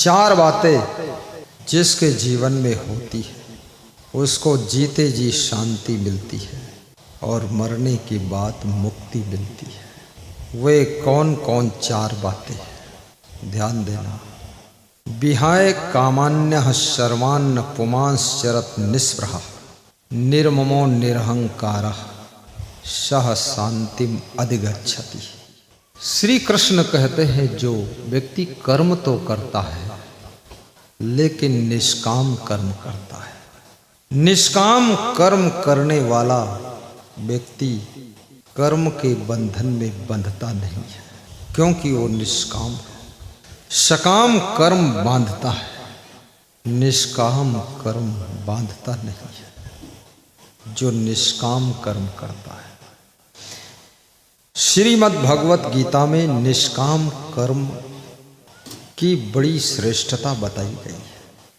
चार बातें जिसके जीवन में होती है उसको जीते जी शांति मिलती है और मरने के बाद मुक्ति मिलती है। वे कौन कौन चार बातें? ध्यान देना। विहाय कामान्य शर्मान्न पुमांश्चरत निस्पृहा निर्ममो निरहंकार सह शांतिम अधिगच्छति। श्री कृष्ण कहते हैं जो व्यक्ति कर्म तो करता है लेकिन निष्काम कर्म करता है, निष्काम कर्म करने वाला व्यक्ति कर्म के बंधन में बंधता नहीं है क्योंकि वो निष्काम है। सकाम कर्म बांधता है, निष्काम कर्म बांधता नहीं है। जो निष्काम कर्म करता है, श्रीमद् भगवत गीता में निष्काम कर्म की बड़ी श्रेष्ठता बताई गई है।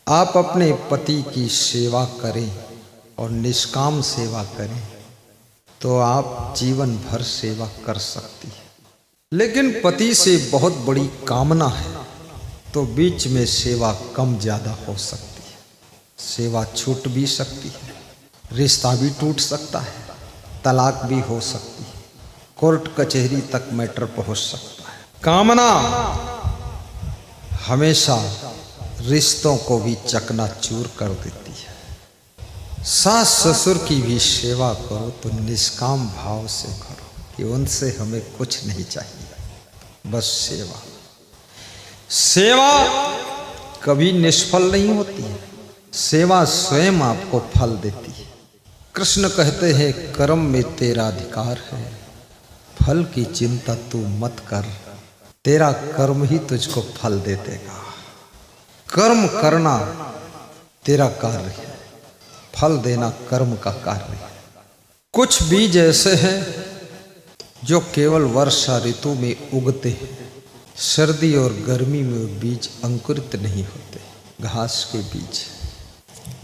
आप अपने पति की सेवा करें और निष्काम सेवा करें तो आप जीवन भर सेवा कर सकती है। लेकिन पति से बहुत बड़ी कामना है तो बीच में सेवा कम ज़्यादा हो सकती है, सेवा छूट भी सकती है, रिश्ता भी टूट सकता है, तलाक भी हो सकती है, कोर्ट कचहरी तक मैटर पहुंच सकता है। कामना हमेशा रिश्तों को भी चकनाचूर कर देती है। सास ससुर की भी सेवा करो तो निष्काम भाव से करो कि उनसे हमें कुछ नहीं चाहिए, बस सेवा। सेवा कभी निष्फल नहीं होती है, सेवा स्वयं आपको फल देती है। कृष्ण कहते हैं कर्म में तेरा अधिकार है, फल की चिंता तू मत कर, तेरा कर्म ही तुझको फल दे देगा। कर्म करना तेरा कार्य है, फल देना कर्म का कार्य है। कुछ बीज ऐसे हैं जो केवल वर्षा ऋतु में उगते हैं, सर्दी और गर्मी में बीज अंकुरित नहीं होते। घास के बीज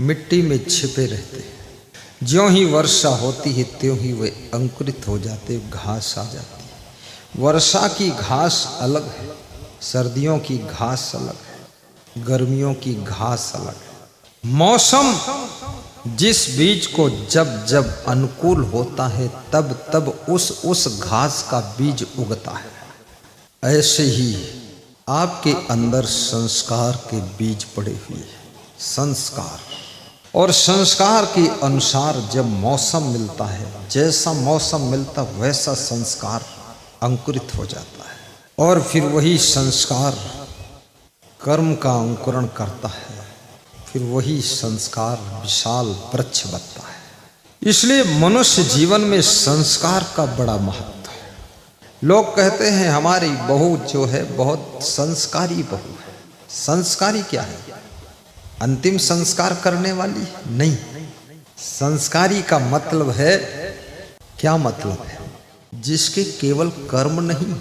मिट्टी में छिपे रहते हैं, ज्यों ही वर्षा होती है त्यों ही वे अंकुरित हो जाते, घास आ जाती है। वर्षा की घास अलग है, सर्दियों की घास अलग है, गर्मियों की घास अलग है। मौसम जिस बीज को जब जब अनुकूल होता है तब तब उस घास का बीज उगता है। ऐसे ही आपके अंदर संस्कार के बीज पड़े हुए हैं, संस्कार, और संस्कार के अनुसार जब मौसम मिलता है, जैसा मौसम मिलता वैसा संस्कार अंकुरित हो जाता है और फिर वही संस्कार कर्म का अंकुरण करता है, फिर वही संस्कार विशाल वृक्ष बनता है। इसलिए मनुष्य जीवन में संस्कार का बड़ा महत्व है। लोग कहते हैं हमारी बहू जो है बहुत संस्कारी बहू है। संस्कारी क्या है? अंतिम संस्कार करने वाली? नहीं। संस्कारी का मतलब है, क्या मतलब है? जिसके केवल कर्म नहीं,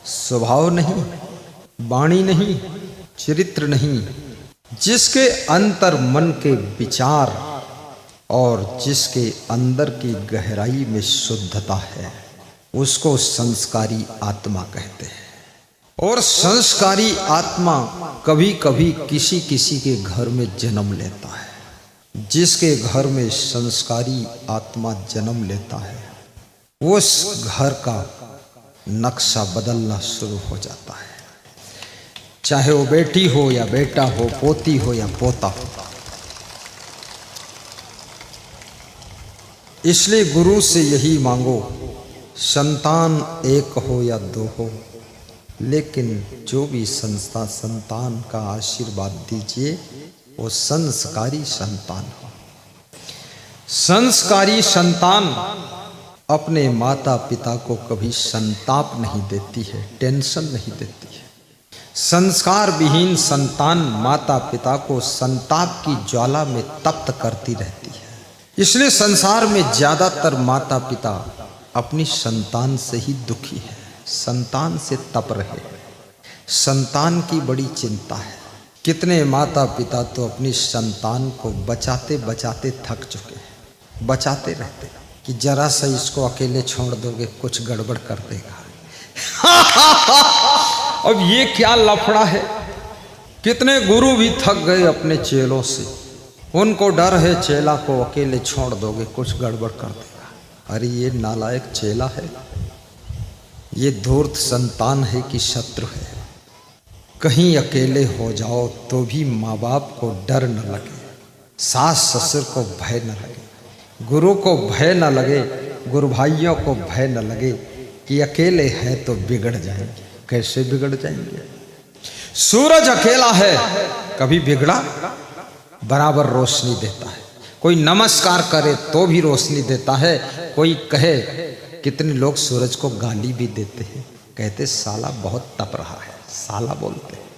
स्वभाव नहीं, वाणी नहीं, चरित्र नहीं, जिसके अंतर मन के विचार और जिसके अंदर की गहराई में शुद्धता है, उसको संस्कारी आत्मा कहते हैं। और संस्कारी आत्मा कभी कभी किसी किसी के घर में जन्म लेता है। जिसके घर में संस्कारी आत्मा जन्म लेता है उस घर का नक्शा बदलना शुरू हो जाता है, चाहे वो बेटी हो या बेटा हो, पोती हो या पोता हो। इसलिए गुरु से यही मांगो, संतान एक हो या दो हो, लेकिन जो भी संतान का आशीर्वाद दीजिए वो संस्कारी संतान हो। संस्कारी संतान अपने माता पिता को कभी संताप नहीं देती है, टेंशन नहीं देती है। संस्कार विहीन संतान माता पिता को संताप की ज्वाला में तप्त करती रहती है। इसलिए संसार में ज्यादातर माता पिता अपनी संतान से ही दुखी है, संतान से तप रहे, संतान की बड़ी चिंता है। कितने माता पिता तो अपनी संतान को बचाते बचाते थक चुके हैं, बचाते रहते कि जरा सा इसको अकेले छोड़ दोगे कुछ गड़बड़ कर देगा। अब ये क्या लफड़ा है? कितने गुरु भी थक गए अपने चेलों से, उनको डर है चेला को अकेले छोड़ दोगे कुछ गड़बड़ कर देगा। अरे ये नालायक चेला है, ये धूर्त संतान है कि शत्रु है। कहीं अकेले हो जाओ तो भी माँ बाप को डर न लगे, सास ससुर को भय न लगे, गुरु को भय न लगे, गुरु भाइयों को भय न लगे कि अकेले हैं तो बिगड़ जाएंगे। कैसे बिगड़ जाएंगे? सूरज अकेला है कभी बिगड़ा? बराबर रोशनी देता है। कोई नमस्कार करे तो भी रोशनी देता है। कोई कहे, कितने लोग सूरज को गाली भी देते हैं, कहते साला बहुत तप रहा है, साला बोलते हैं।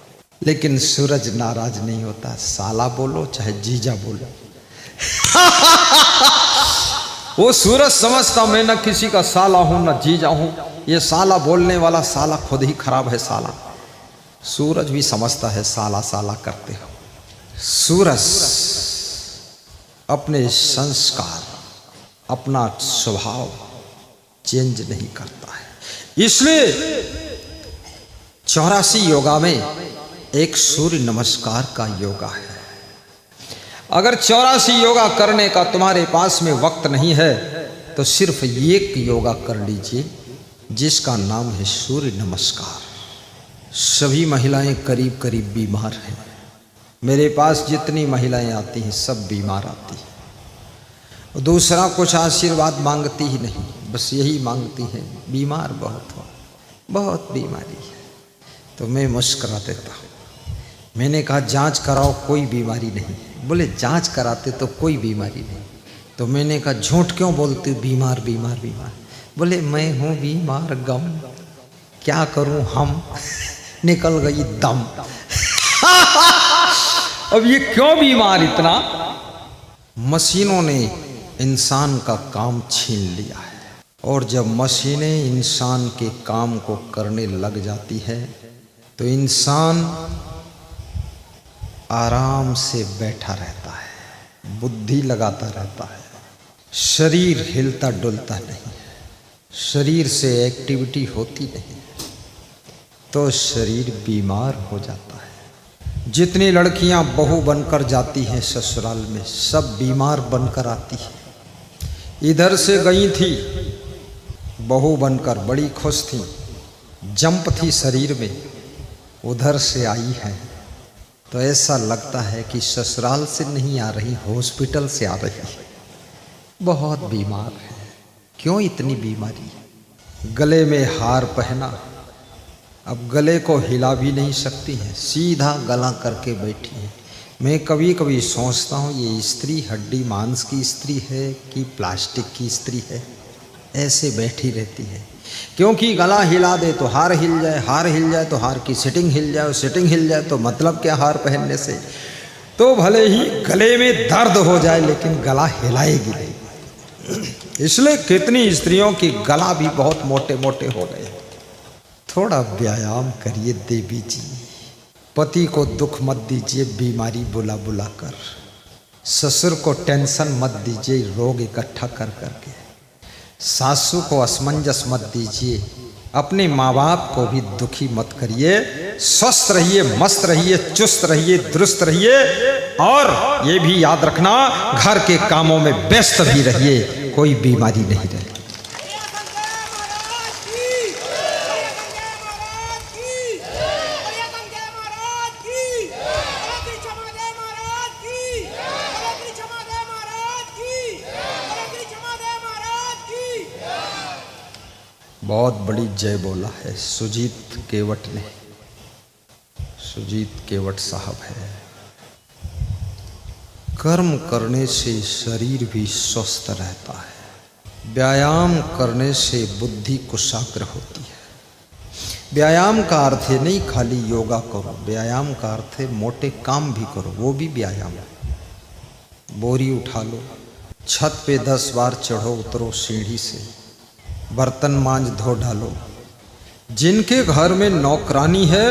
लेकिन सूरज नाराज नहीं होता, साला बोलो चाहे जीजा बोलो। वो सूरज समझता मैं न किसी का साला हूं न जीजा हूं, ये साला बोलने वाला साला खुद ही खराब है साला। सूरज भी समझता है साला साला करते हो। सूरज अपने संस्कार, अपना स्वभाव चेंज नहीं करता है। इसलिए 84 योगा में एक सूर्य नमस्कार का योगा है। अगर 84 योगा करने का तुम्हारे पास में वक्त नहीं है तो सिर्फ एक योगा कर लीजिए जिसका नाम है सूर्य नमस्कार। सभी महिलाएं करीब करीब बीमार हैं। मेरे पास जितनी महिलाएं आती हैं सब बीमार आती हैं। दूसरा कुछ आशीर्वाद मांगती ही नहीं, बस यही मांगती हैं, बीमार बहुत हो, बहुत बीमारी है। तो मैं मुस्कुरा देता हूँ। मैंने कहा जांच कराओ, कोई बीमारी नहीं। बोले जांच कराते तो कोई बीमारी नहीं। तो मैंने कहा झूठ क्यों बोलते हो, बीमार बीमार बीमार? बोले मैं हूँ बीमार गम, क्या करूँ हम, निकल गई दम। अब ये क्यों बीमार इतना? मशीनों ने इंसान का काम छीन लिया है, और जब मशीनें इंसान के काम को करने लग जाती है तो इंसान आराम से बैठा रहता है, बुद्धि लगाता रहता है, शरीर हिलता डुलता नहीं है, शरीर से एक्टिविटी होती नहीं, तो शरीर बीमार हो जाता है। जितनी लड़कियां बहू बनकर जाती हैं ससुराल में, सब बीमार बनकर आती हैं। इधर से गई थी बहू बनकर, बड़ी खुश थी, जंप थी शरीर में, उधर से आई है तो ऐसा लगता है कि ससुराल से नहीं आ रही, हॉस्पिटल से आ रही है। बहुत बीमार है। क्यों इतनी बीमारी? गले में हार पहना, अब गले को हिला भी नहीं सकती है, सीधा गला करके बैठी है। मैं कभी कभी सोचता हूँ ये स्त्री हड्डी मांस की स्त्री है कि प्लास्टिक की स्त्री है, ऐसे बैठी रहती है। क्योंकि गला हिला दे तो हार हिल जाए, हार हिल जाए तो हार की सिटिंग हिल जाए, सिटिंग हिल जाए तो मतलब क्या हार पहनने से? तो भले ही गले में दर्द हो जाए लेकिन गला हिलाएगी नहीं। इसलिए कितनी स्त्रियों की गला भी बहुत मोटे मोटे हो गए। थोड़ा व्यायाम करिए देवी जी। पति को दुख मत दीजिए बीमारी बुला बुला कर, ससुर को टेंशन मत दीजिए रोग इकट्ठा कर करके, सासू को असमंजस मत दीजिए, अपने माँ बाप को भी दुखी मत करिए। स्वस्थ रहिए, मस्त रहिए, चुस्त रहिए, दुरुस्त रहिए, और ये भी याद रखना घर के कामों में व्यस्त भी रहिए, कोई बीमारी नहीं रहे। बहुत बड़ी जय बोला है सुजीत केवट ने। सुजीत केवट साहब है। कर्म करने से शरीर भी स्वस्थ रहता है, व्यायाम करने से बुद्धि कुशाग्र होती है। व्यायाम का अर्थ है नहीं खाली योगा करो, व्यायाम का अर्थ है मोटे काम भी करो, वो भी व्यायाम है। बोरी उठा लो, छत पे 10 बार चढ़ो उतरो सीढ़ी से, बर्तन मांज धो डालो। जिनके घर में नौकरानी है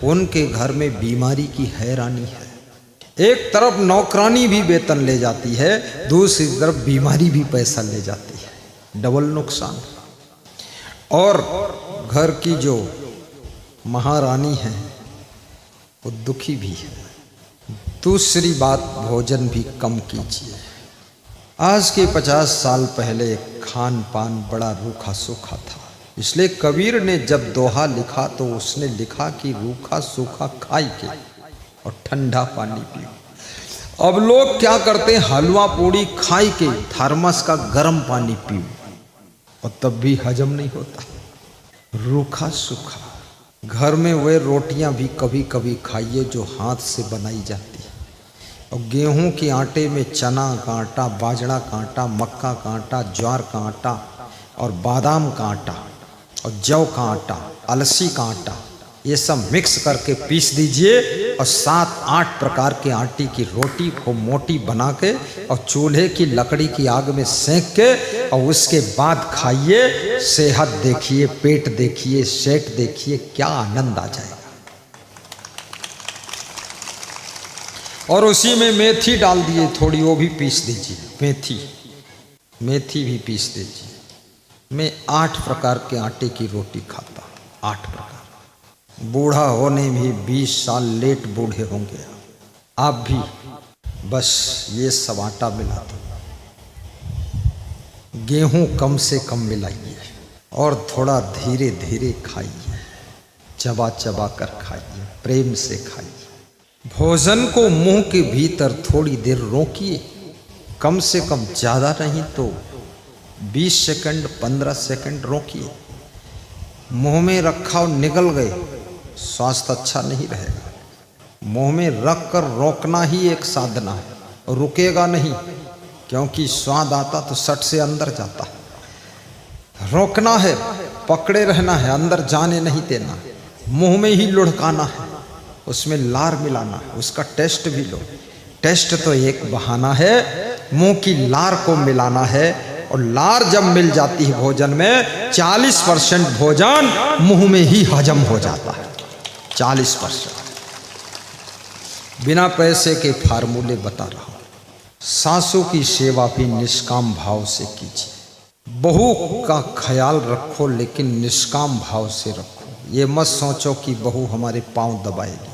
उनके घर में बीमारी की हैरानी है। एक तरफ नौकरानी भी वेतन ले जाती है, दूसरी तरफ बीमारी भी पैसा ले जाती है, डबल नुकसान। और घर की जो महारानी है वो दुखी भी है। दूसरी बात, भोजन भी कम कीजिए। आज के 50 साल पहले खान पान बड़ा रूखा सूखा था, इसलिए कबीर ने जब दोहा लिखा तो उसने लिखा कि रूखा सूखा खाई के और ठंडा पानी पियो। अब लोग क्या करते हैं, हलवा पूड़ी खाई के थर्मस का गर्म पानी पियो और तब भी हजम नहीं होता। रूखा सूखा घर में वे रोटियां भी कभी कभी खाइए जो हाथ से बनाई जाती है। और गेहूं के आटे में चना का आटा, बाजरा का आटा, मक्का का आटा, ज्वार का आटा और बादाम का आटा और जौ का आटा, अलसी का आटा, ये सब मिक्स करके पीस दीजिए और 7-8 प्रकार के आटे की रोटी को मोटी बना के और चूल्हे की लकड़ी की आग में सेंक के और उसके बाद खाइए। सेहत देखिए, पेट देखिए, सेट देखिए, क्या आनंद आ जाएगा। और उसी में मेथी डाल दिए थोड़ी, वो भी पीस दीजिए। मेथी भी पीस दीजिए। मैं 8 प्रकार के आटे की रोटी खाता, 8 प्रकार। बूढ़ा होने भी 20 साल लेट बूढ़े होंगे आप भी, बस ये सब आटा मिला दो। गेहूं कम से कम मिलाइए और थोड़ा धीरे धीरे खाइए, चबा चबा कर खाइए, प्रेम से खाइए। भोजन को मुंह के भीतर थोड़ी देर रोकिए, कम से कम, ज़्यादा नहीं तो 20 सेकंड 15 सेकंड रोकिए। मुंह में रखा और निगल गए, स्वास्थ्य अच्छा नहीं रहेगा। मुंह में रख कर रोकना ही एक साधना है, रुकेगा नहीं, क्योंकि स्वाद आता तो सट से अंदर जाता है। रोकना है, पकड़े रहना है, अंदर जाने नहीं देना। मुंह में ही लुढ़काना है, उसमें लार मिलाना है, उसका टेस्ट भी लो। टेस्ट तो एक बहाना है, मुंह की लार को मिलाना है। और लार जब मिल जाती है भोजन में, 40% भोजन मुंह में ही हजम हो जाता है। 40%। बिना पैसे के फार्मूले बता रहा हूं। सासू की सेवा भी निष्काम भाव से कीजिए। बहू का ख्याल रखो, लेकिन निष्काम भाव से रखो। ये मत सोचो कि बहू हमारे पांव दबाएगी।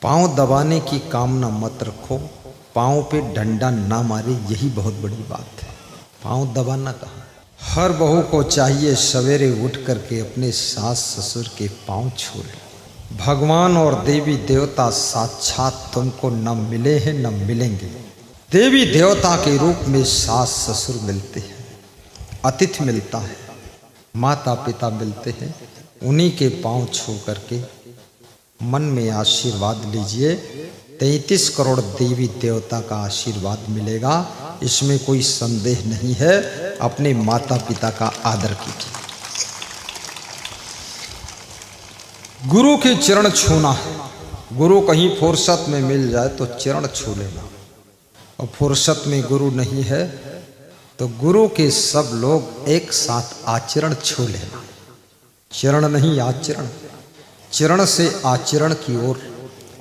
पांव दबाने की कामना मत रखो, पांव पे डंडा ना मारे, यही बहुत बड़ी बात है। पांव दबाना कहाँ। हर बहू को चाहिए सवेरे उठ करके अपने सास ससुर के पांव छू ले। भगवान और देवी देवता साक्षात तुमको न मिले हैं न मिलेंगे। देवी देवता के रूप में सास ससुर मिलते हैं, अतिथि मिलता है, माता पिता मिलते हैं। उन्हीं के पांव छू करके मन में आशीर्वाद लीजिए। 33 करोड़ देवी देवता का आशीर्वाद मिलेगा, इसमें कोई संदेह नहीं है। अपने माता पिता का आदर कीजिए। गुरु के चरण छूना है। गुरु कहीं फुर्सत में मिल जाए तो चरण छू लेना, और फुर्सत में गुरु नहीं है तो गुरु के सब लोग एक साथ आचरण छू लेना। चरण नहीं, आचरण। चरण से आचरण की ओर,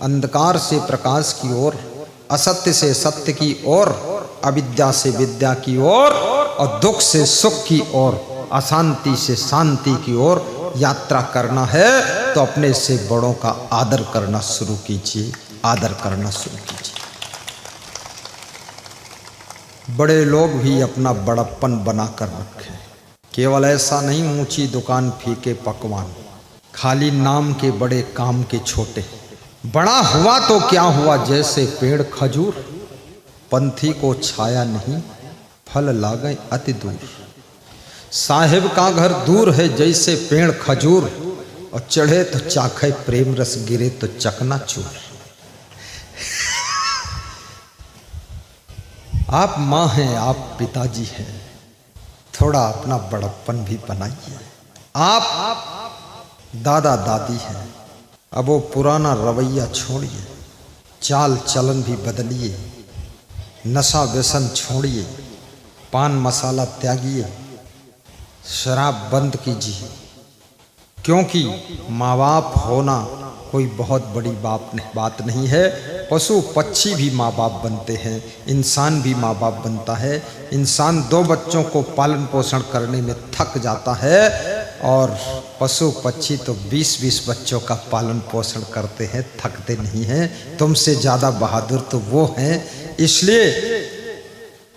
अंधकार से प्रकाश की ओर, असत्य से सत्य की ओर, अविद्या से विद्या की ओर और दुख से सुख की ओर, अशांति से शांति की ओर यात्रा करना है। तो अपने से बड़ों का आदर करना शुरू कीजिए, आदर करना शुरू कीजिए। बड़े लोग भी अपना बड़प्पन बनाकर रखें। केवल ऐसा नहीं, ऊंची दुकान फीके पकवान, खाली नाम के बड़े काम के छोटे। बड़ा हुआ तो क्या हुआ, जैसे पेड़ खजूर, पंथी को छाया नहीं, फल लागे अति दूर। साहिब का घर दूर है जैसे पेड़ खजूर, और चढ़े तो चाखे प्रेम रस, गिरे तो चकनाचूर। आप माँ हैं, आप पिताजी हैं, थोड़ा अपना बड़प्पन भी बनाइए। आप दादा दादी हैं, अब वो पुराना रवैया छोड़िए, चाल चलन भी बदलिए, नशा व्यसन छोड़िए, पान मसाला त्यागिए, शराब बंद कीजिए। क्योंकि माँ बाप होना कोई बहुत बड़ी बात नहीं है। पशु पक्षी भी माँ बाप बनते हैं, इंसान भी माँ बाप बनता है। इंसान 2 बच्चों को पालन पोषण करने में थक जाता है, और पशु पक्षी तो 20-20 बच्चों का पालन पोषण करते हैं, थकते नहीं हैं। तुमसे ज़्यादा बहादुर तो वो हैं। इसलिए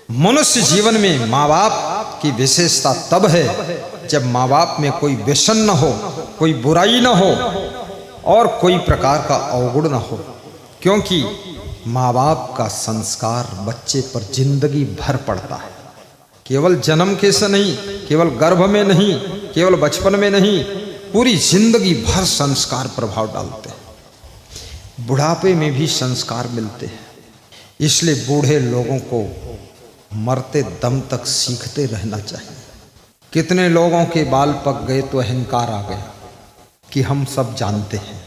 मनुष्य जीवन में माँ बाप की विशेषता तब है जब माँ बाप में कोई व्यसन न हो, कोई बुराई न हो और कोई प्रकार का अवगुण न हो, क्योंकि माँ बाप का संस्कार बच्चे पर जिंदगी भर पड़ता है। केवल जन्म के से नहीं, केवल गर्भ में नहीं, केवल बचपन में नहीं, पूरी जिंदगी भर संस्कार प्रभाव डालते हैं। बुढ़ापे में भी संस्कार मिलते हैं। इसलिए बूढ़े लोगों को मरते दम तक सीखते रहना चाहिए। कितने लोगों के बाल पक गए तो अहंकार आ गया कि हम सब जानते हैं।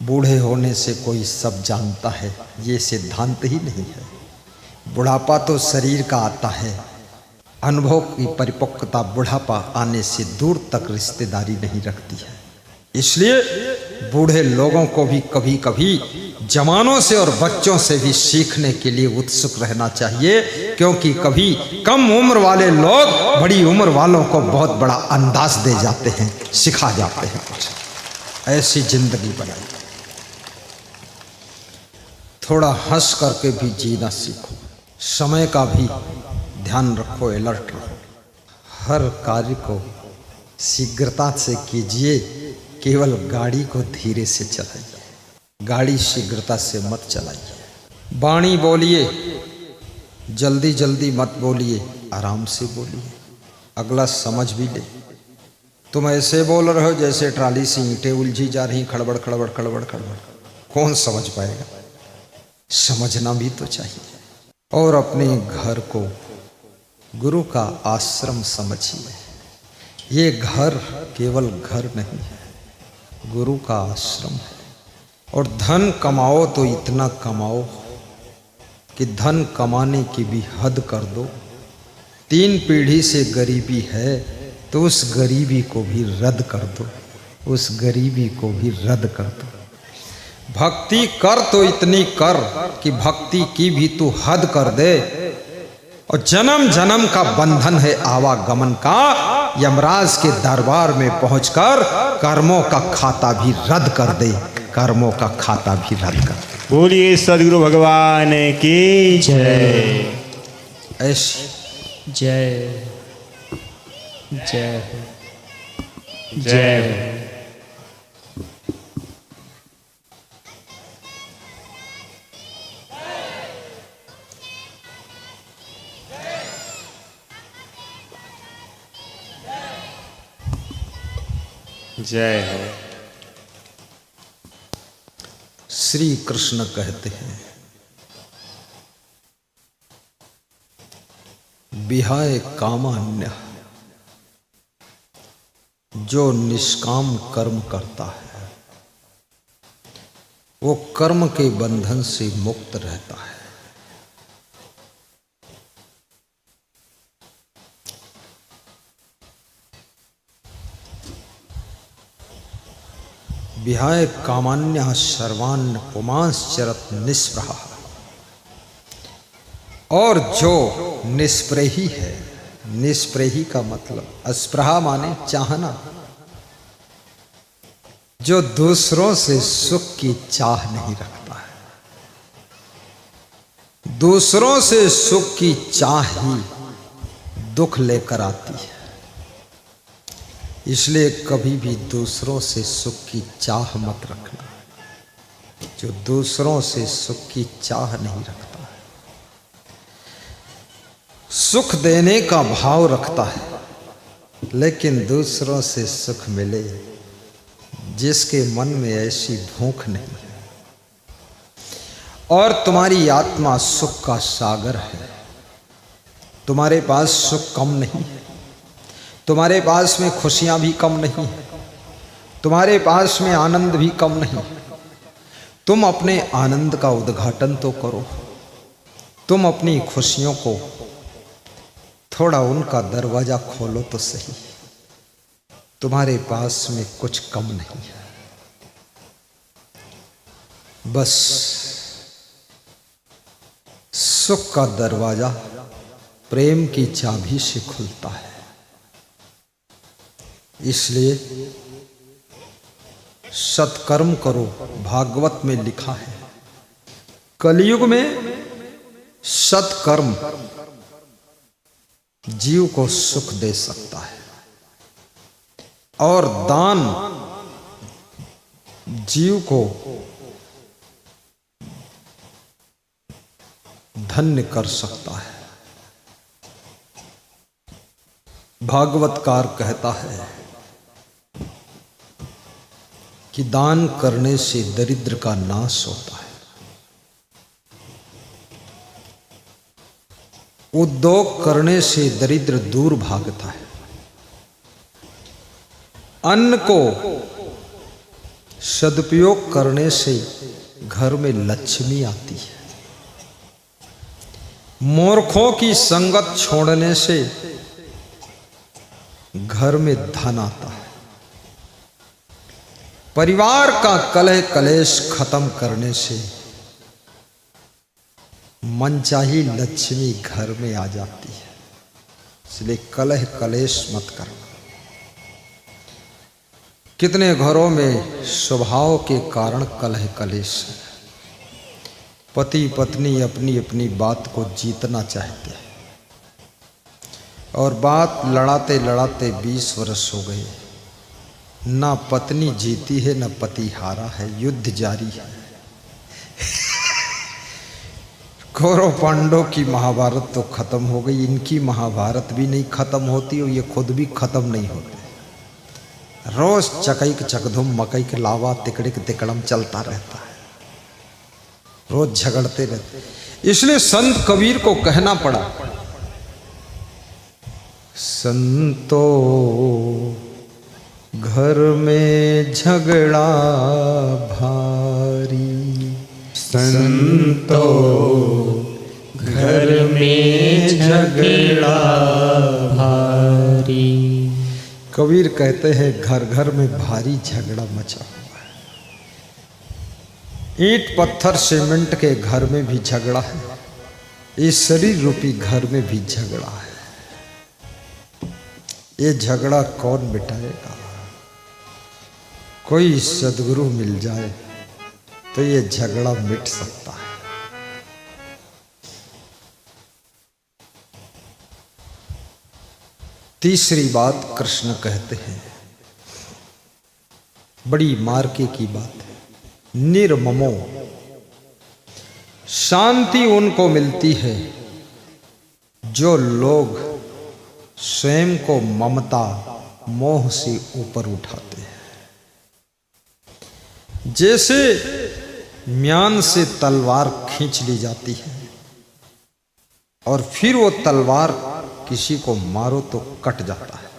बूढ़े होने से कोई सब जानता है, ये सिद्धांत ही नहीं है। बुढ़ापा तो शरीर का आता है। अनुभव की परिपक्वता बुढ़ापा आने से दूर तक रिश्तेदारी नहीं रखती है। इसलिए बूढ़े लोगों को भी कभी कभी जवानों से और बच्चों से भी सीखने के लिए उत्सुक रहना चाहिए, क्योंकि कभी कम उम्र वाले लोग बड़ी उम्र वालों को बहुत बड़ा अंदाज दे जाते हैं, सिखा जाते हैं कुछ। ऐसी जिंदगी बनाई। थोड़ा हंस करके भी जीना सीखो। समय का भी ध्यान रखो, अलर्ट रहो। हर कार्य को शीघ्रता से कीजिए, केवल गाड़ी को धीरे से चलाइए। गाड़ी शीघ्रता से मत चलाइए। वाणी बोलिए, जल्दी जल्दी मत बोलिए, आराम से बोलिए, अगला समझ भी ले। तुम ऐसे बोल रहे हो जैसे ट्राली से ईंटें उलझी जा रही, खड़बड़ खड़बड़ खड़बड़ खड़बड़। कौन समझ पाएगा? समझना भी तो चाहिए। और अपने घर को गुरु का आश्रम समझिए। ये घर केवल घर नहीं है, गुरु का आश्रम है। और धन कमाओ तो इतना कमाओ कि धन कमाने की भी हद कर दो। 3 पीढ़ी से गरीबी है तो उस गरीबी को भी रद्द कर दो, उस गरीबी को भी रद्द कर दो। भक्ति कर तो इतनी कर कि भक्ति की भी तू हद कर दे। और जन्म जन्म का बंधन है आवागमन का, यमराज के दरबार में पहुंचकर कर्मों का खाता भी रद्द कर दे, कर्मों का खाता भी रद्द कर दे। बोलिए सदगुरु भगवान की जय। ऐसी जय जय जय। जय हो। श्री कृष्ण कहते हैं, विहाय कामान्य, जो निष्काम कर्म करता है वो कर्म के बंधन से मुक्त रहता है। विहाय कामान्य सर्वान् पुमांश्चरत निस्पृहा। और जो निष्प्रही है, निष्प्रही का मतलब अस्पृहा माने चाहना, जो दूसरों से सुख की चाह नहीं रखता है। दूसरों से सुख की चाह ही दुख लेकर आती है। इसलिए कभी भी दूसरों से सुख की चाह मत रखना। जो दूसरों से सुख की चाह नहीं रखता, सुख देने का भाव रखता है, लेकिन दूसरों से सुख मिले, जिसके मन में ऐसी भूख नहीं है। और तुम्हारी आत्मा सुख का सागर है। तुम्हारे पास सुख कम नहीं है, तुम्हारे पास में खुशियां भी कम नहीं है, तुम्हारे पास में आनंद भी कम नहीं। तुम अपने आनंद का उद्घाटन तो करो, तुम अपनी खुशियों को थोड़ा उनका दरवाजा खोलो तो सही। तुम्हारे पास में कुछ कम नहीं है, बस सुख का दरवाजा प्रेम की चाबी से खुलता है। इसलिए सत्कर्म करो, भागवत में लिखा है। कलयुग में सत्कर्म जीव को सुख दे सकता है और दान जीव को धन्य कर सकता है। भागवतकार कहता है कि दान करने से दरिद्र का नाश होता है, उद्योग करने से दरिद्र दूर भागता है, अन्न को सदुपयोग करने से घर में लक्ष्मी आती है, मूर्खों की संगत छोड़ने से घर में धन आता है, परिवार का कलह कलेश खत्म करने से मनचाही लक्ष्मी घर में आ जाती है। इसलिए कलह कलेश मत करना। कितने घरों में स्वभाव के कारण कलह कलेश है। पति पत्नी अपनी अपनी बात को जीतना चाहते हैं और बात लड़ाते लड़ाते 20 वर्ष हो गए, ना पत्नी जीती है ना पति हारा है, युद्ध जारी है। कौरव पांडव की महाभारत तो खत्म हो गई, इनकी महाभारत भी नहीं खत्म होती और ये खुद भी खत्म नहीं होते। रोज चकई चकधुम मकई के लावा तिकड़िक तिकड़म चलता रहता है, रोज झगड़ते रहते। इसलिए संत कबीर को कहना पड़ा, संतो घर में झगड़ा भारी, संतो घर में झगड़ा भारी। कबीर कहते हैं घर घर में भारी झगड़ा मचा हुआ है। ईंट पत्थर सीमेंट के घर में भी झगड़ा है, इस शरीर रूपी घर में भी झगड़ा है। ये झगड़ा कौन मिटाएगा? कोई सद्गुरु मिल जाए तो ये झगड़ा मिट सकता है। तीसरी बात कृष्ण कहते हैं, बड़ी मार्के की बात है। निर्ममो, शांति उनको मिलती है जो लोग स्वयं को ममता मोह से ऊपर उठाते हैं। जैसे म्यान से तलवार खींच ली जाती है और फिर वो तलवार किसी को मारो तो कट जाता है।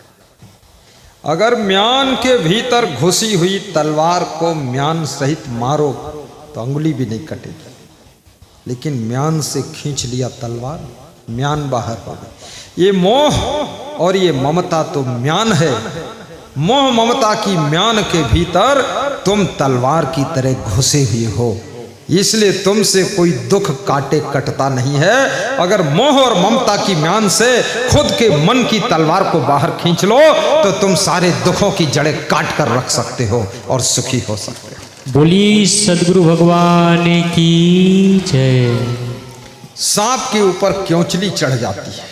अगर म्यान के भीतर घुसी हुई तलवार को म्यान सहित मारो तो अंगुली भी नहीं कटेगी, लेकिन म्यान से खींच लिया तलवार, म्यान बाहर हो गई। ये मोह और ये ममता तो म्यान है। मोह ममता की म्यान के भीतर तुम तलवार की तरह घुसे हुए हो, इसलिए तुमसे कोई दुख काटे कटता नहीं है। अगर मोह और ममता की म्यान से खुद के मन की तलवार को बाहर खींच लो तो तुम सारे दुखों की जड़ें काट कर रख सकते हो और सुखी हो सकते हो। बोली सदगुरु भगवान की जय। सांप के ऊपर क्योंचली चढ़ जाती है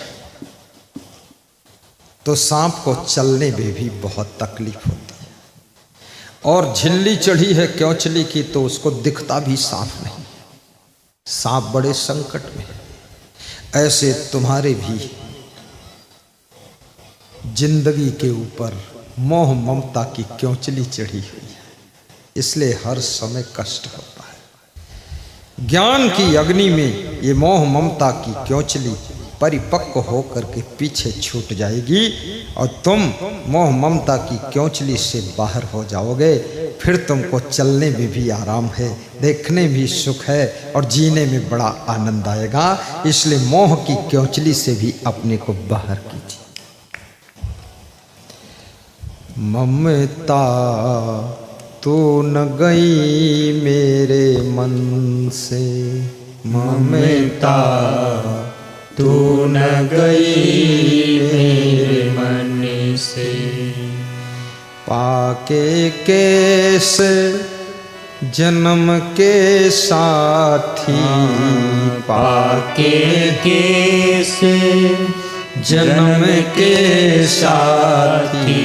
तो सांप को चलने में भी बहुत तकलीफ होती है, और झिल्ली चढ़ी है क्योंचली की तो उसको दिखता भी साफ नहीं। सांप बड़े संकट में है। ऐसे तुम्हारे भी जिंदगी के ऊपर मोह ममता की क्योंचली चढ़ी हुई है, इसलिए हर समय कष्ट होता है। ज्ञान की अग्नि में ये मोह ममता की क्योंचली परिपक्व होकर के पीछे छूट जाएगी और तुम मोह ममता की क्योंचली से बाहर हो जाओगे। फिर तुमको चलने में भी आराम है, देखने भी सुख है और जीने में बड़ा आनंद आएगा। इसलिए मोह की क्योंचली से भी अपने को बाहर कीजिए। ममता तू न गई मेरे मन से, ममता तू न गई मेरे मन से। पाके केस जन्म के साथी, पाके केस जन्म के साथी,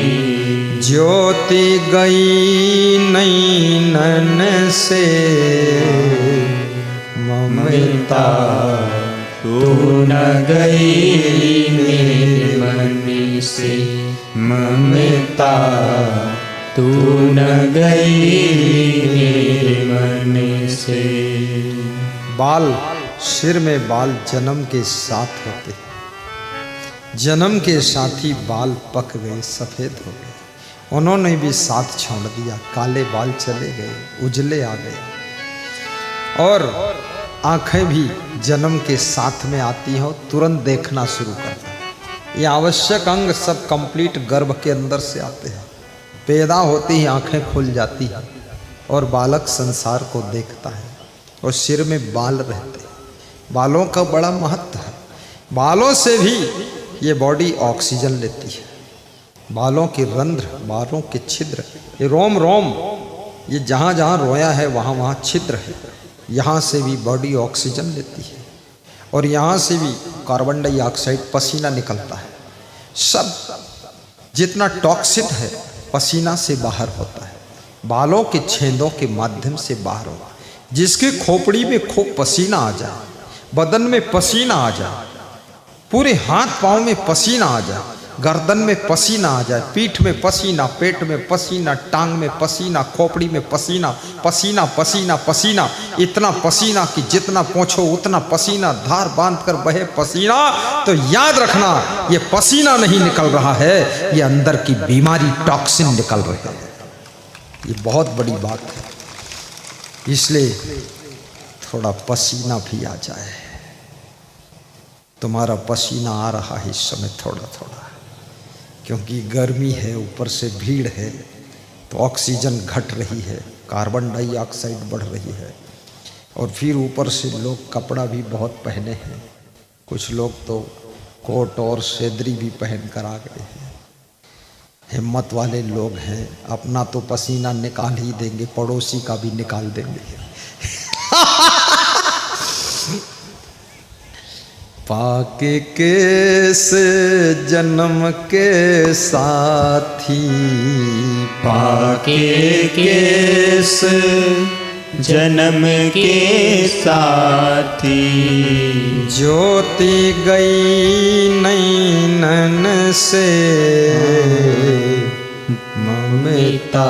ज्योति गई नैनन से ममता तू न गई मेरे मन से, ममता तू न गई मेरे मन से। बाल, सिर में बाल जन्म के साथ होते हैं। जन्म के साथ ही बाल पक गए, सफेद हो गए, उन्होंने भी साथ छोड़ दिया, काले बाल चले गए, उजले आ गए। और आंखें भी जन्म के साथ में आती हो, तुरंत देखना शुरू करता है। ये आवश्यक अंग सब कंप्लीट गर्भ के अंदर से आते हैं। पैदा होती ही आंखें खुल जाती हैं और बालक संसार को देखता है। और सिर में बाल रहते हैं। बालों का बड़ा महत्व है। बालों से भी ये बॉडी ऑक्सीजन लेती है। बालों के रंध्र, बालों के छिद्र, ये रोम रोम, ये जहाँ जहाँ रोया है वहाँ वहाँ छिद्र है। यहाँ से भी बॉडी ऑक्सीजन लेती है और यहाँ से भी कार्बन डाइऑक्साइड, पसीना निकलता है। सब जितना टॉक्सिन है पसीना से बाहर होता है, बालों के छेदों के माध्यम से बाहर होता है। जिसकी खोपड़ी में खूब पसीना आ जाए, बदन में पसीना आ जाए, पूरे हाथ पाँव में पसीना आ जाए, गर्दन में पसीना आ जाए, पीठ में पसीना, पेट में पसीना, टांग में पसीना, खोपड़ी में पसीना, पसीना पसीना पसीना, इतना पसीना कि जितना पोंछो उतना पसीना, धार बांध कर बहे पसीना। तो याद रखना, ये पसीना नहीं निकल रहा है, ये अंदर की बीमारी, टॉक्सिन निकल रही है। ये बहुत बड़ी बात है। इसलिए थोड़ा पसीना भी आ जाए। तुम्हारा पसीना आ रहा है इस समय थोड़ा थोड़ा, क्योंकि गर्मी है, ऊपर से भीड़ है, तो ऑक्सीजन घट रही है, कार्बन डाइऑक्साइड बढ़ रही है। और फिर ऊपर से लोग कपड़ा भी बहुत पहने हैं। कुछ लोग तो कोट और सेदरी भी पहन कर आ गए हैं। हिम्मत वाले लोग हैं, अपना तो पसीना निकाल ही देंगे, पड़ोसी का भी निकाल देंगे। पाके केस जन्म के साथी, पाके केस जन्म के साथी, ज्योति गई नैनन से ममता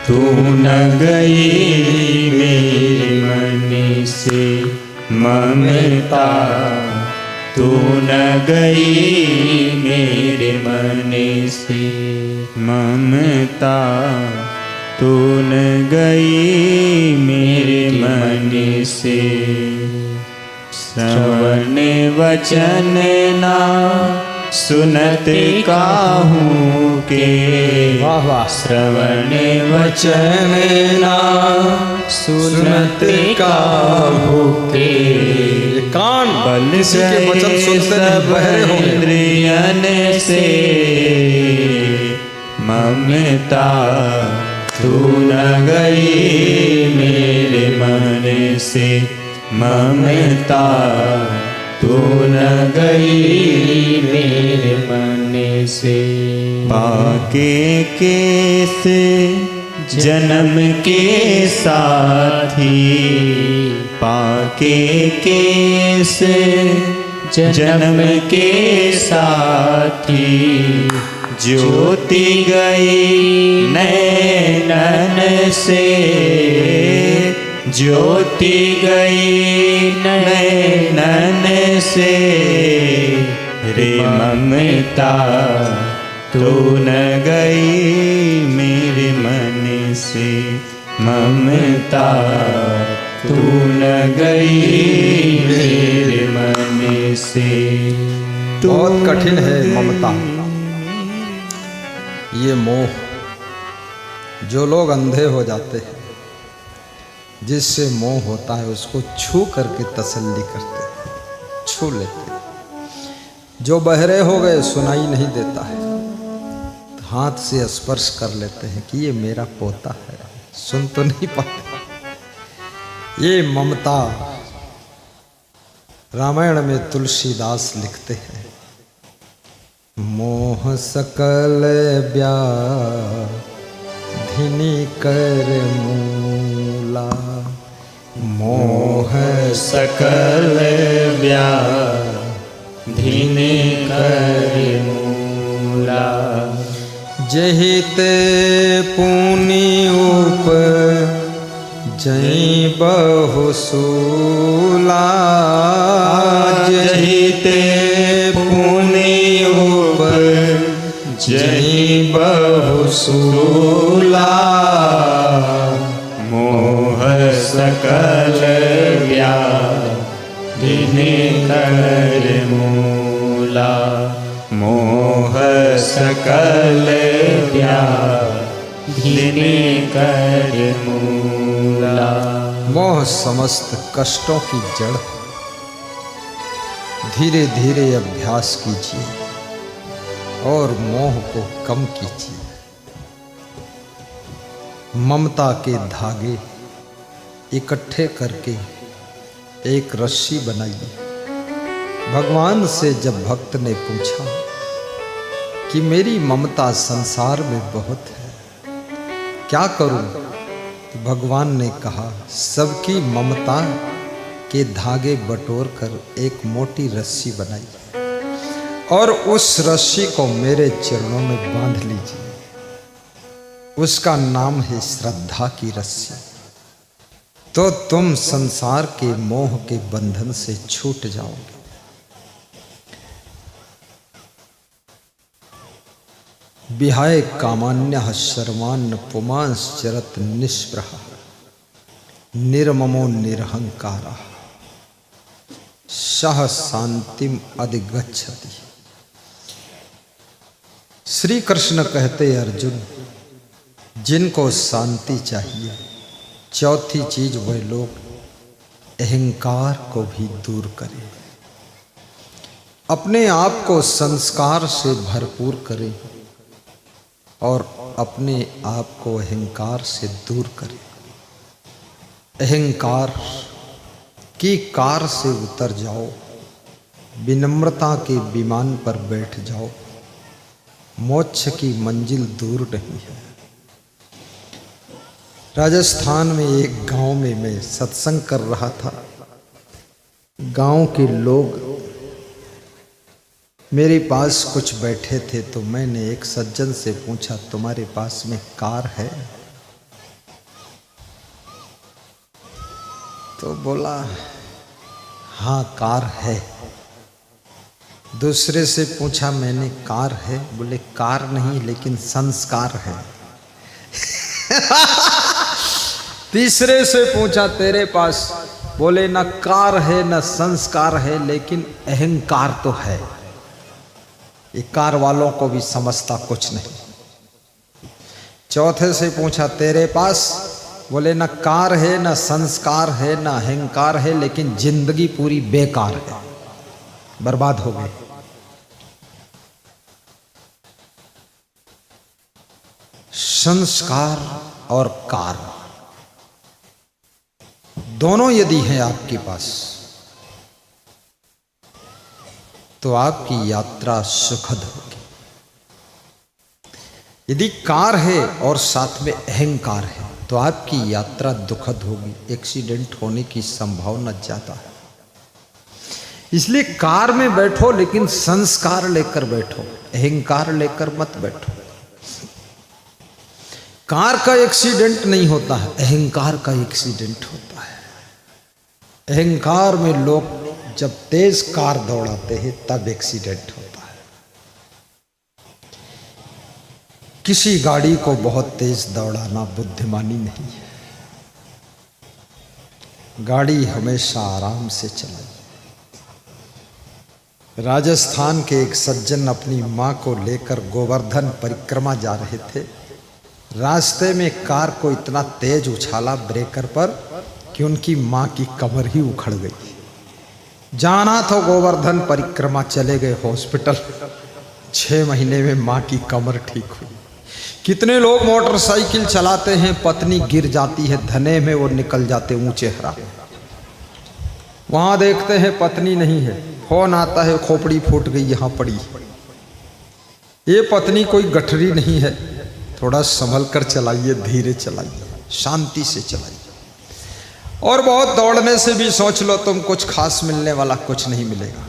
तू न गई मेरे मन से, ममता तू न गई मेरे मन से, ममता तू न गई मेरे मन से। श्रवण वचन ना सुनत काहू के, वाह वाह। श्रवण वचन ना सुनत काहू के, कान बल किसी के वचन सुनते नहीं, बहरे होंगे। इंद्रियन से ममता तू न गई मेरे मन से, ममता तू न गई मेरे मन से। पाके केस जन्म के साथी, पाके केस जन्म के साथी, ज्योति गई नैनन से, ज्योति गई नैनन से। रे ममता तू न गई मेरे मन से, ममता तू न गई मेरे मन से। बहुत कठिन है ममता, ये मोह। जो लोग अंधे हो जाते हैं, जिससे मोह होता है, उसको छू करके तसल्ली करते हैं, छू लेते हैं। जो बहरे हो गए, सुनाई नहीं देता है, हाथ से स्पर्श कर लेते हैं कि ये मेरा पोता है, सुन तो नहीं पाते। ये ममता रामायण में तुलसीदास लिखते हैं, मोह सकल व्याधिनि कर मूला, मोह सकल व्याधिनि कर मूला, जहिते पुनि उपजहि बहुसूला, जहिते पुनि उपजहि बहुसूला, मोह सकल व्याधिनि कर मूला, मोह सकल व्याधिनि कर मूला। मोह समस्त कष्टों की जड़ है। धीरे धीरे अभ्यास कीजिए और मोह को कम कीजिए। ममता के धागे इकट्ठे करके एक रस्सी बनाइए। भगवान से जब भक्त ने पूछा कि मेरी ममता संसार में बहुत है, क्या करूं? तो भगवान ने कहा, सबकी ममता के धागे बटोर कर एक मोटी रस्सी बनाइए और उस रस्सी को मेरे चरणों में बांध लीजिए। उसका नाम है श्रद्धा की रस्सी। तो तुम संसार के मोह के बंधन से छूट जाओगे। विहाय कामान्यः सर्वान् पुमांश्चरत् निष्प्रह निर्ममो निरहंकारः सह शांतिम अधिगच्छति। श्री कृष्ण कहते, अर्जुन, जिनको शांति चाहिए, चौथी चीज वह लोग अहंकार को भी दूर करें, अपने आप को संस्कार से भरपूर करें और अपने आप को अहंकार से दूर करें। अहंकार की कार से उतर जाओ, विनम्रता के विमान पर बैठ जाओ। मोक्ष की मंजिल दूर नहीं है। राजस्थान में एक गांव में मैं सत्संग कर रहा था। गांव के लोग मेरे पास कुछ बैठे थे, तो मैंने एक सज्जन से पूछा, तुम्हारे पास में कार है? तो बोला, हाँ कार है। दूसरे से पूछा मैंने, कार है? बोले, कार नहीं लेकिन संस्कार है। तीसरे से पूछा, तेरे पास? बोले, ना कार है ना संस्कार है लेकिन अहंकार तो है। ये कार वालों को भी समझता कुछ नहीं। चौथे से पूछा, तेरे पास? बोले, ना कार है ना संस्कार है ना अहंकार है लेकिन जिंदगी पूरी बेकार है, बर्बाद हो गई। संस्कार और कार दोनों यदि हैं आपके पास तो आपकी यात्रा सुखद होगी। यदि कार है और साथ में अहंकार है तो आपकी यात्रा दुखद होगी, एक्सीडेंट होने की संभावना ज्यादा है। इसलिए कार में बैठो लेकिन संस्कार लेकर बैठो, अहंकार लेकर मत बैठो। कार का एक्सीडेंट नहीं होता है, अहंकार का एक्सीडेंट होता है। अहंकार में लोग जब तेज कार दौड़ाते हैं तब एक्सीडेंट होता है। किसी गाड़ी को बहुत तेज दौड़ाना बुद्धिमानी नहीं है। गाड़ी हमेशा आराम से चलाए। राजस्थान के एक सज्जन अपनी मां को लेकर गोवर्धन परिक्रमा जा रहे थे। रास्ते में कार को इतना तेज उछाला ब्रेकर पर कि उनकी मां की कमर ही उखड़ गई। जाना तो गोवर्धन परिक्रमा, चले गए हॉस्पिटल। 6 महीने में मां की कमर ठीक हुई। कितने लोग मोटरसाइकिल चलाते हैं, पत्नी गिर जाती है धने में, वो निकल जाते ऊंचे हरा, वहां देखते हैं पत्नी नहीं है, फोन आता है खोपड़ी फूट गई यहां पड़ी। ये पत्नी कोई गठरी नहीं है, थोड़ा संभल कर चलाइए, धीरे चलाइए, शांति से चलाइए। और बहुत दौड़ने से भी सोच लो तुम, कुछ खास मिलने वाला कुछ नहीं मिलेगा।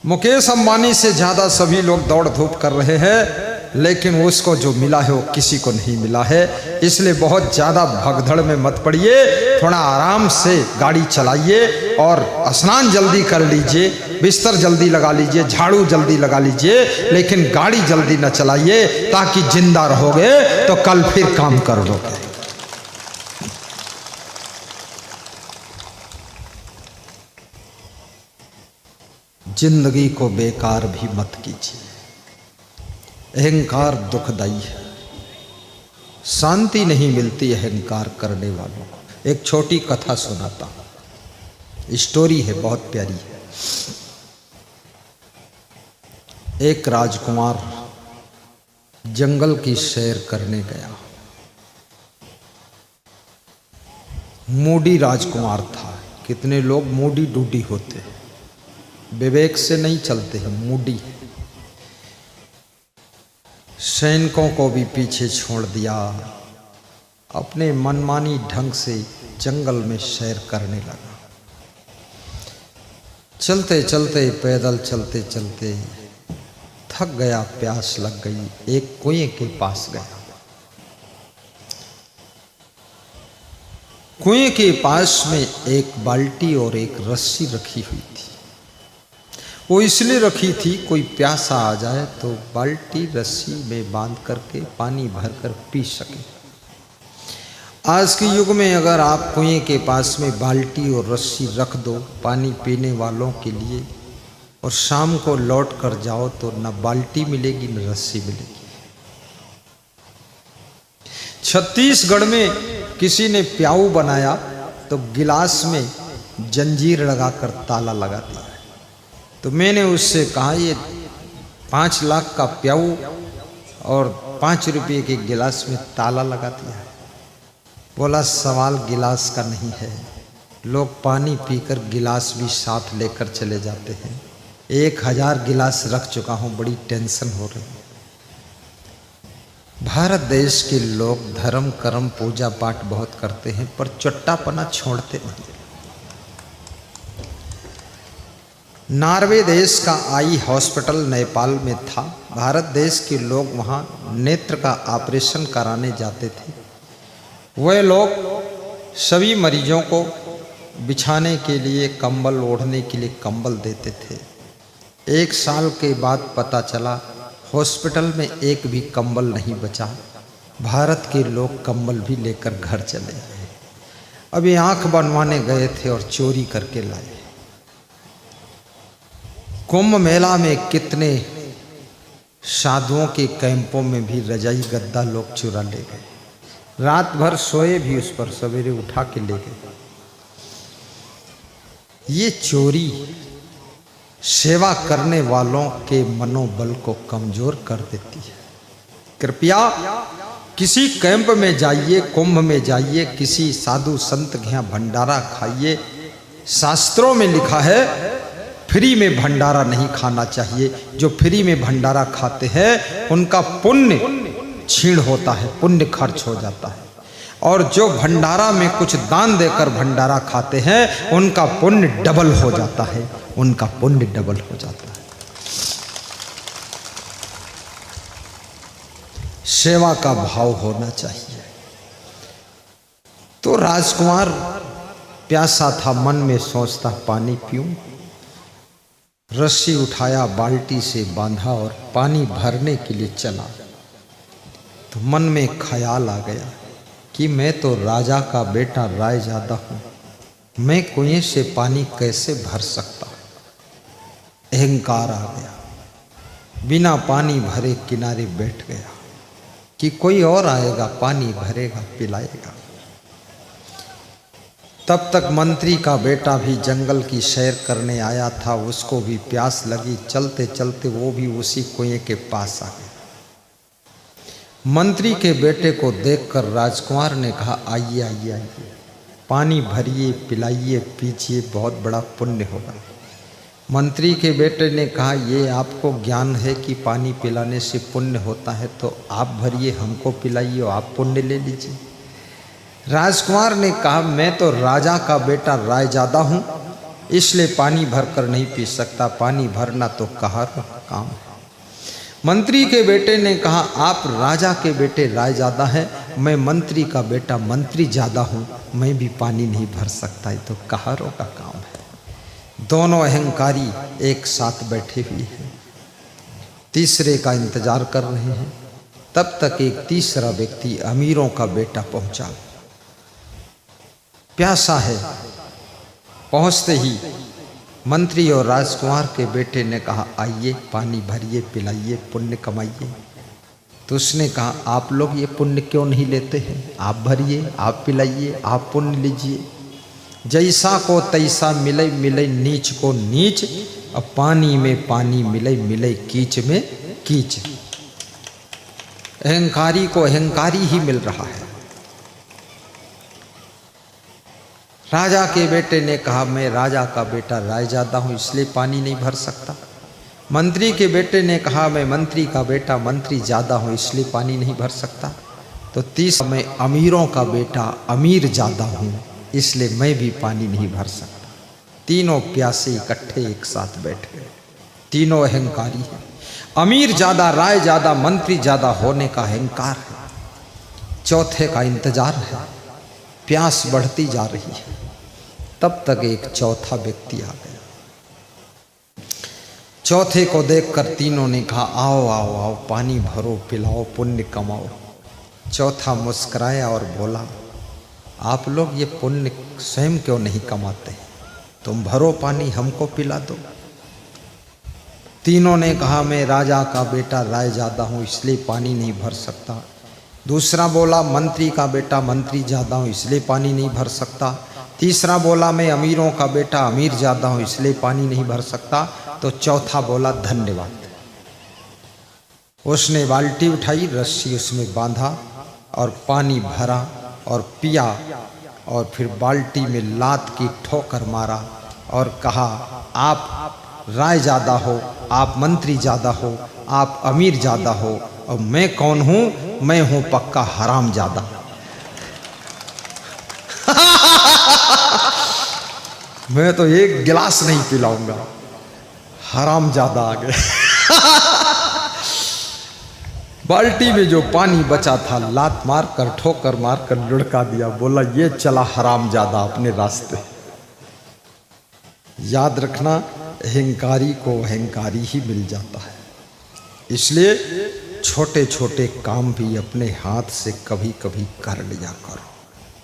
मुकेश अंबानी से ज़्यादा सभी लोग दौड़ धूप कर रहे हैं, लेकिन उसको जो मिला है वो किसी को नहीं मिला है। इसलिए बहुत ज़्यादा भगदड़ में मत पड़िए, थोड़ा आराम से गाड़ी चलाइए और स्नान जल्दी कर लीजिए, बिस्तर जल्दी लगा लीजिए, झाड़ू जल्दी लगा लीजिए, लेकिन गाड़ी जल्दी न चलाइए, ताकि जिंदा रहोगे तो कल फिर काम कर लोगे। जिंदगी को बेकार भी मत कीजिए। अहंकार दुखदाई है, शांति नहीं मिलती अहंकार करने वालों को। एक छोटी कथा सुनाता हूं, स्टोरी है, बहुत प्यारी है। एक राजकुमार जंगल की सैर करने गया। मूडी राजकुमार था। कितने लोग मूडी डूडी होते हैं, विवेक से नहीं चलते हैं, मूडी। सैनिकों को भी पीछे छोड़ दिया, अपने मनमानी ढंग से जंगल में सैर करने लगा। चलते चलते, पैदल चलते चलते थक गया, प्यास लग गई, एक कुएं के पास गया। कुएं के पास में एक बाल्टी और एक रस्सी रखी हुई थी। वो इसलिए रखी थी, कोई प्यासा आ जाए तो बाल्टी रस्सी में बांध करके पानी भरकर पी सके। आज के युग में अगर आप कुएं के पास में बाल्टी और रस्सी रख दो पानी पीने वालों के लिए, और शाम को लौट कर जाओ तो न बाल्टी मिलेगी न रस्सी मिलेगी। छत्तीसगढ़ में किसी ने प्याऊ बनाया तो गिलास में जंजीर लगाकर ताला लगा दिया। तो मैंने उससे कहा, ये 5 लाख का प्याऊ और 5 रुपये के गिलास में ताला लगा दिया है। बोला, सवाल गिलास का नहीं है, लोग पानी पीकर गिलास भी साथ लेकर चले जाते हैं। 1000 गिलास रख चुका हूँ, बड़ी टेंशन हो रही है। भारत देश के लोग धर्म कर्म पूजा पाठ बहुत करते हैं, पर चट्टापना छोड़ते नहीं। नॉर्वे देश का आई हॉस्पिटल नेपाल में था। भारत देश के लोग वहाँ नेत्र का ऑपरेशन कराने जाते थे। वह लोग सभी मरीजों को बिछाने के लिए कंबल, ओढ़ने के लिए कंबल देते थे। 1 साल के बाद पता चला हॉस्पिटल में एक भी कंबल नहीं बचा। भारत के लोग कंबल भी लेकर घर चले गए। अभी आंख बनवाने गए थे और चोरी करके लाए। कुंभ मेला में कितने साधुओं के कैंपों में भी रजाई गद्दा लोग चुरा ले गए। रात भर सोए भी उस पर, सवेरे उठा के ले गए। ये चोरी सेवा करने वालों के मनोबल को कमजोर कर देती है। कृपया किसी कैंप में जाइए, कुंभ में जाइए, किसी साधु संत के यहाँ भंडारा खाइए। शास्त्रों में लिखा है फ्री में भंडारा नहीं खाना चाहिए। जो फ्री में भंडारा खाते हैं उनका पुण्य क्षीण होता है, पुण्य खर्च हो जाता है। और जो भंडारा में कुछ दान देकर भंडारा खाते हैं उनका पुण्य डबल हो जाता है, उनका पुण्य डबल हो जाता है। सेवा का भाव होना चाहिए। तो राजकुमार प्यासा था, मन में सोचता पानी पीऊं। रस्सी उठाया, बाल्टी से बांधा और पानी भरने के लिए चला। तो मन में ख्याल आ गया कि मैं तो राजा का बेटा रायजादा हूँ, मैं कुएं से पानी कैसे भर सकता। अहंकार आ गया, बिना पानी भरे किनारे बैठ गया कि कोई और आएगा, पानी भरेगा, पिलाएगा। तब तक मंत्री का बेटा भी जंगल की सैर करने आया था, उसको भी प्यास लगी। चलते चलते वो भी उसी कुएं के पास आ गया। मंत्री के बेटे को देखकर राजकुमार ने कहा, आइए आइए आइए, पानी भरिए, पिलाइए, पीजिए, बहुत बड़ा पुण्य होगा। मंत्री के बेटे ने कहा, ये आपको ज्ञान है कि पानी पिलाने से पुण्य होता है, तो आप भरिए, हमको पिलाइए और आप पुण्य ले लीजिए। राजकुमार ने कहा, मैं तो राजा का बेटा रायजादा हूँ, इसलिए पानी भरकर नहीं पी सकता, पानी भरना तो कहार का काम है। मंत्री के बेटे ने कहा, आप राजा के बेटे रायजादा हैं, मैं मंत्री का बेटा मंत्री ज़्यादा हूँ, मैं भी पानी नहीं भर सकता, ये तो कहारों का काम है। दोनों अहंकारी एक साथ बैठे हुए हैं, तीसरे का इंतजार कर रहे हैं। तब तक एक तीसरा व्यक्ति अमीरों का बेटा पहुंचा, प्यासा है। पहुंचते ही मंत्री और राजकुमार के बेटे ने कहा, आइए, पानी भरिए, पिलाइए, पुण्य कमाइए। तो उसने कहा, आप लोग ये पुण्य क्यों नहीं लेते हैं? आप भरिए, आप पिलाइए, आप पुण्य लीजिए। जैसा को तैसा मिले, मिले नीच को नीच, अब पानी में पानी मिले, मिले कीच में कीच। अहंकारी को अहंकारी ही मिल रहा है। राजा के बेटे ने कहा, मैं राजा का बेटा रायजादा हूँ, इसलिए पानी नहीं भर सकता। मंत्री के बेटे ने कहा, मैं मंत्री का बेटा मंत्री ज़्यादा हूँ, इसलिए पानी नहीं भर सकता। तो तीसरा, मैं अमीरों का बेटा अमीर ज़्यादा हूँ, इसलिए मैं भी पानी नहीं भर सकता। तीनों प्यासे इकट्ठे एक साथ बैठे, तीनों अहंकारी हैं। अमीर ज़्यादा, राय ज़्यादा, मंत्री ज़्यादा होने का अहंकार है। चौथे का इंतजार है, प्यास बढ़ती जा रही है। तब तक एक चौथा व्यक्ति आ गया। चौथे को देखकर तीनों ने कहा, आओ आओ आओ, पानी भरो, पिलाओ, पुण्य कमाओ। चौथा मुस्कुराया और बोला, आप लोग ये पुण्य स्वयं क्यों नहीं कमाते? तुम भरो पानी, हमको पिला दो। तीनों ने कहा, मैं राजा का बेटा रायजादा हूँ, इसलिए पानी नहीं भर सकता। दूसरा बोला, मंत्री का बेटा मंत्री ज़्यादा हूँ, इसलिए पानी नहीं भर सकता। तीसरा बोला, मैं अमीरों का बेटा अमीर ज़्यादा हूँ, इसलिए पानी नहीं भर सकता। तो चौथा बोला, धन्यवाद। उसने बाल्टी उठाई, रस्सी उसमें बांधा और पानी भरा और पिया, और फिर बाल्टी में लात की ठोकर मारा और कहा, आप राय ज़्यादा हो, आप मंत्री ज़्यादा हो, आप अमीर ज़्यादा हो, और मैं कौन हूँ? मैं हूँ पक्का हराम ज़्यादा। मैं तो एक गिलास नहीं पिलाऊंगा, हराम ज़्यादा आ गए। बाल्टी में जो पानी बचा था, लात मार कर, ठोकर मार कर लुढ़का दिया, बोला, ये चला हराम ज़्यादा अपने रास्ते। याद रखना, अहंकारी को अहंकारी ही मिल जाता है। इसलिए छोटे छोटे काम भी अपने हाथ से कभी कभी कर लिया करो।